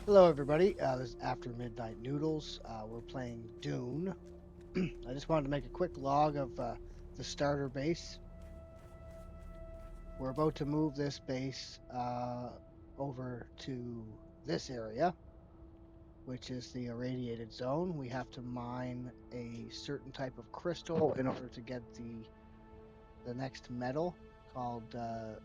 Hello, everybody. This is After Midnight Noodles. We're playing Dune. I just wanted to make a quick log of the starter base. We're about to move this base over to this area, which is the irradiated zone. We have to mine a certain type of crystal in order to get the next metal called, I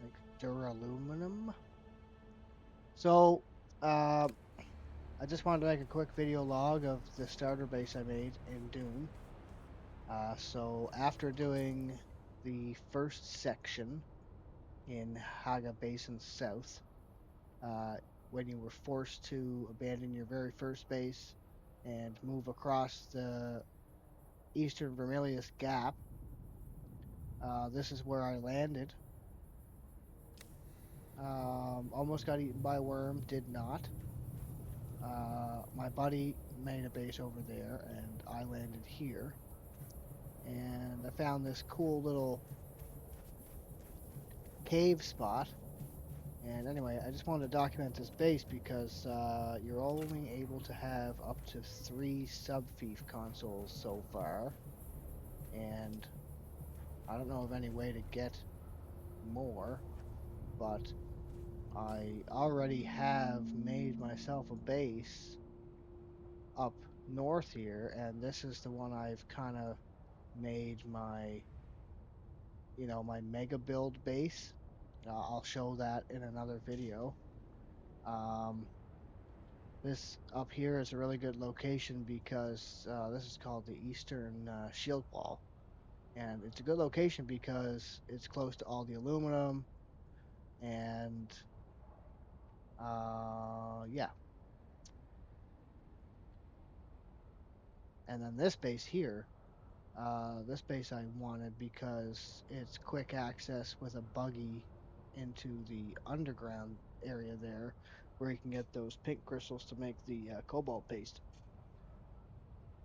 think, duraluminum. So, uh, I just wanted to make a quick video log of the starter base I made in Dune. So after doing the first section in Haga Basin South, uh, when you were forced to abandon your very first base and move across the Eastern Vermilius Gap, this is where I landed. Almost got eaten by a worm, did not. My buddy made a base over there, and I landed here. And I found this cool little cave spot. And anyway, I just wanted to document this base because you're only able to have up to 3 subfief consoles so far, and I don't know of any way to get more, but I already have made myself a base up north here, and this is the one I've kind of made my mega build base. I'll show that in another video. Um, This up here is a really good location because this is called the Eastern Shield Wall. And it's a good location because it's close to all the aluminum and yeah. And then this base here, this base I wanted because it's quick access with a buggy into the underground area there where you can get those pink crystals to make the cobalt paste.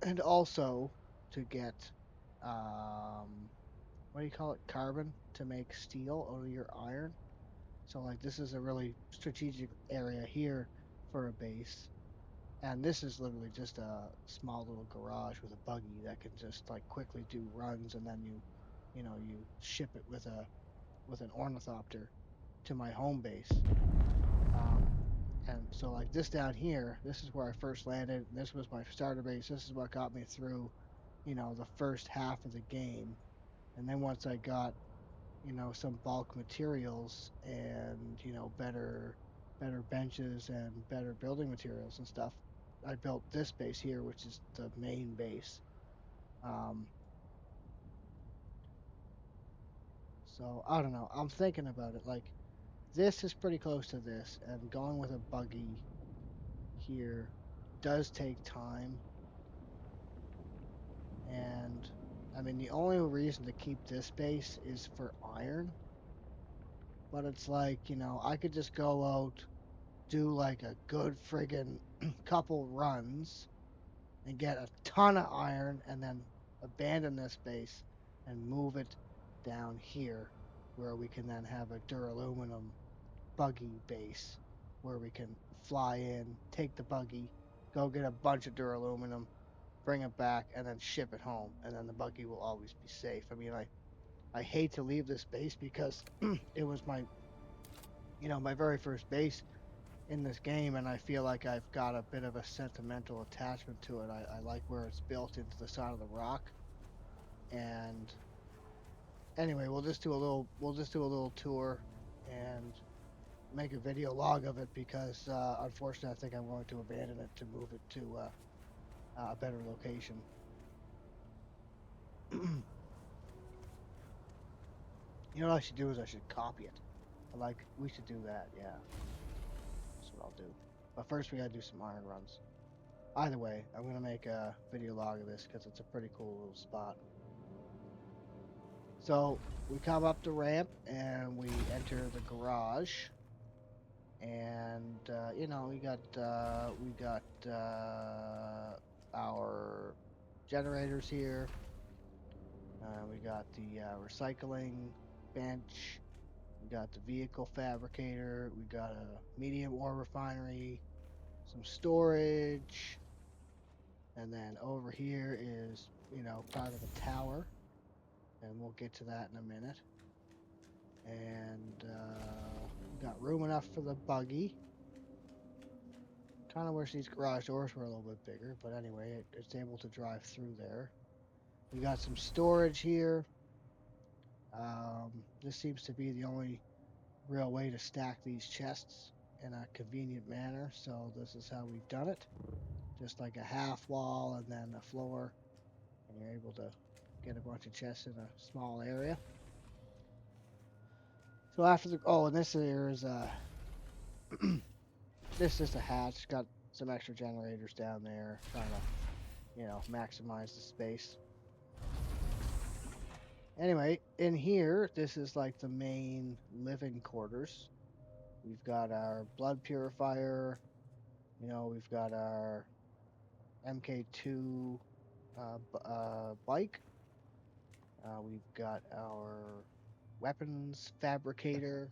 And also to get what do you call it, carbon to make steel out of your iron. So like this is a really strategic area here for a base. And this is literally just a small little garage with a buggy that can just like quickly do runs, and then you ship it with an ornithopter to my home base. Um, and so like this down here, this is where I first landed. And this was my starter base. This is what got me through, the first half of the game. And then once I got, some bulk materials and, better benches and better building materials and stuff, I built this base here, which is the main base. Um, so I don't know. I'm thinking about it. Like this is pretty close to this, and going with a buggy here does take time. And I mean, the only reason to keep this base is for iron. But it's like, I could just go out, do like a good friggin' couple runs and get a ton of iron and then abandon this base and move it down here where we can then have a duraluminum buggy base where we can fly in, take the buggy, go get a bunch of duraluminum, bring it back, and then ship it home. And then the buggy will always be safe. I mean, I hate to leave this base because it was my very first base in this game, and I feel like I've got a bit of a sentimental attachment to it. I like where it's built into the side of the rock. And anyway, we'll just do a little tour and make a video log of it because unfortunately I think I'm going to abandon it to move it to a better location. What I should do is I should copy it. We should do that. Yeah, that's what I'll do. But first we gotta do some iron runs. Either way, I'm gonna make a video log of this because it's a pretty cool little spot. So we come up the ramp and we enter the garage, and we got our generators here. We got the recycling bench. We got the vehicle fabricator. We got a medium ore refinery, some storage, and then over here is, part of a tower, and we'll get to that in a minute. And we got room enough for the buggy. Kind of wish these garage doors were a little bit bigger, but anyway, it's able to drive through there. We got some storage here. This seems to be the only real way to stack these chests in a convenient manner, so this is how we've done it. Just like a half wall and then a floor, and you're able to get a bunch of chests in a small area. So after and this here is this is a hatch. Got some extra generators down there, trying to, maximize the space. Anyway, in here, this is like the main living quarters. We've got our blood purifier. We've got our MK2 bike. We've got our weapons fabricator,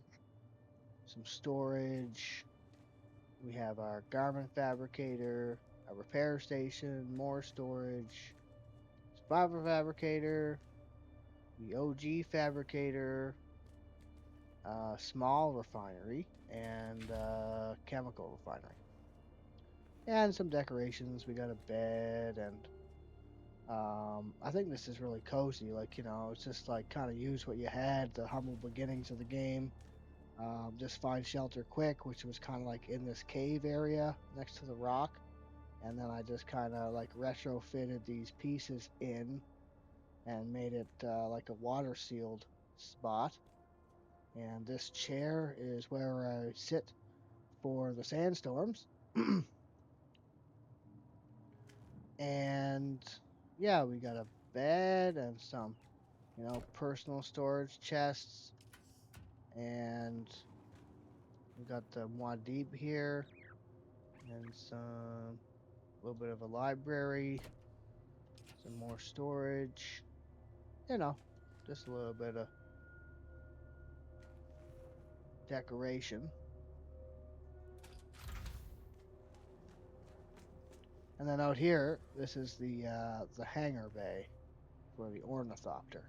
some storage. We have our garment fabricator, a repair station, more storage, survivor fabricator, the OG fabricator, small refinery, and chemical refinery. And some decorations. We got a bed, and I think this is really cozy. Like, it's just like kind of use what you had, the humble beginnings of the game. Just find shelter quick, which was kind of like in this cave area next to the rock. And then I just kind of like retrofitted these pieces in and made it like a water sealed spot. And this chair is where I sit for the sandstorms. And yeah, we got a bed and some, personal storage chests. And we got the Muad'Dib here and some little bit of a library, some more storage, just a little bit of decoration. And then out here, this is the hangar bay for the ornithopter.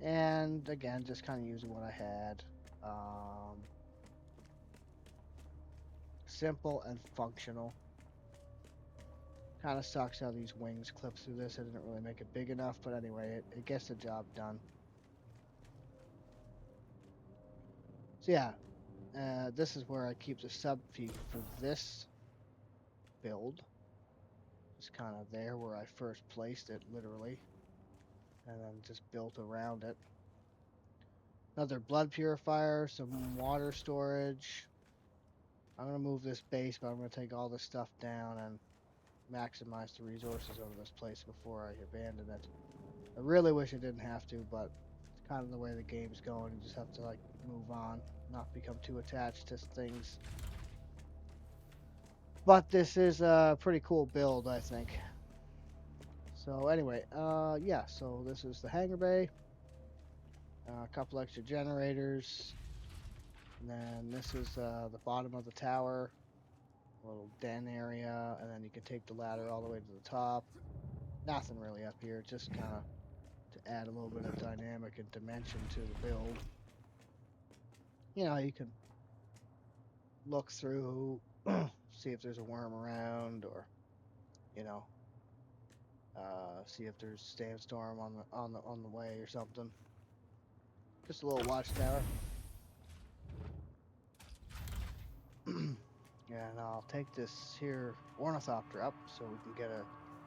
And again, just kind of using what I had. Simple and functional. Kind of sucks how these wings clip through this. I didn't really make it big enough, but anyway, it gets the job done. So yeah, this is where I keep the sub feed for this build. It's kind of there where I first placed it, literally, and then just built around it. Another blood purifier, some water storage. I'm going to move this base, but I'm going to take all this stuff down and maximize the resources over this place before I abandon it. I really wish I didn't have to, but it's kind of the way the game's going. You just have to like move on, not become too attached to things. But this is a pretty cool build, I think. So anyway, yeah, so this is the hangar bay. A couple extra generators. And then this is the bottom of the tower. A little den area, and then you can take the ladder all the way to the top. Nothing really up here, just kind of to add a little bit of dynamic and dimension to the build. You can look through, see if there's a worm around, or see if there's sandstorm on the way or something. Just a little watchtower. And I'll take this here ornithopter up so we can get a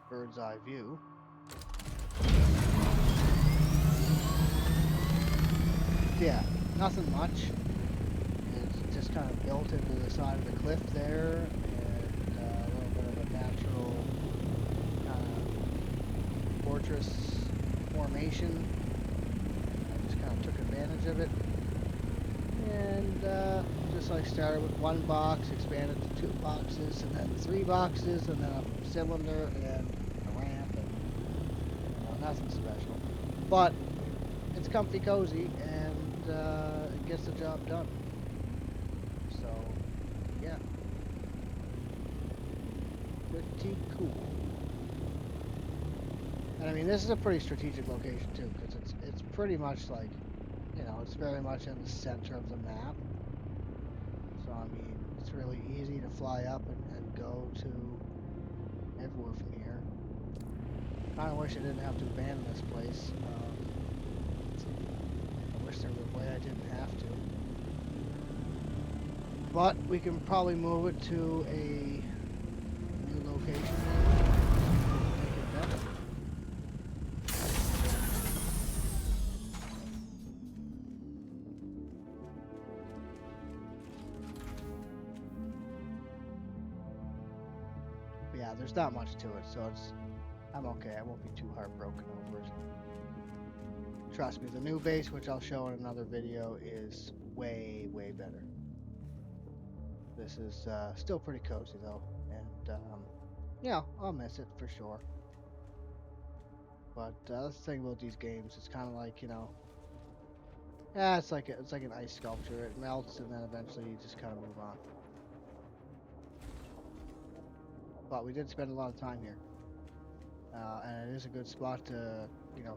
bird's eye view. Yeah, nothing much. It's just kind of built into the side of the cliff there, and a little bit of a natural fortress formation. I just kind of took advantage of it. And just like started with one box, expanded to 2 boxes, and then 3 boxes, and then a cylinder, and a ramp, and nothing special. But it's comfy cozy, and it gets the job done. So, yeah, pretty cool. And I mean, this is a pretty strategic location too, because it's pretty much like, it's very much in the center of the map. So I mean, it's really easy to fly up and go to everywhere from here. Kind of wish I didn't have to abandon this place. I wish there was a way I didn't have to. But we can probably move it to a new location and make it better. But yeah, there's not much to it, so I'm okay. I won't be too heartbroken over it. Trust me, the new base, which I'll show in another video, is way, way better. This is still pretty cozy though, and yeah, I'll miss it for sure. But that's the thing about these games. It's kind of like yeah, it's like an ice sculpture. It melts, and then eventually you just kind of move on. But we did spend a lot of time here, and it is a good spot to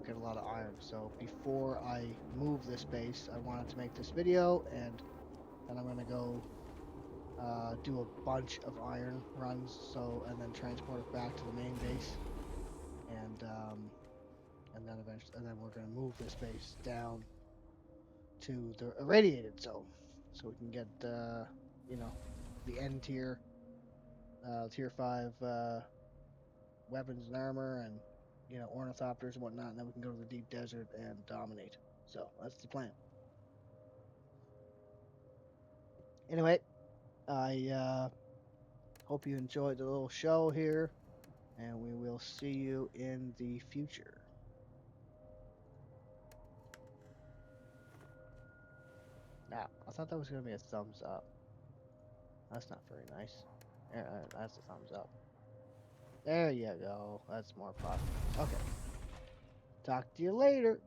get a lot of iron. So before I move this base, I wanted to make this video, and then I'm gonna go do a bunch of iron runs. So and then transport it back to the main base, and then eventually, and then we're gonna move this base down to the irradiated zone, so we can get you know the N tier, tier 5 weapons and armor, and ornithopters and whatnot, and then we can go to the deep desert and dominate. So that's the plan. Anyway, I hope you enjoyed the little show here, and we will see you in the future. Now, I thought that was gonna be a thumbs up. That's not very nice. There, that's a thumbs up. There you go. That's more positive. Okay. Talk to you later.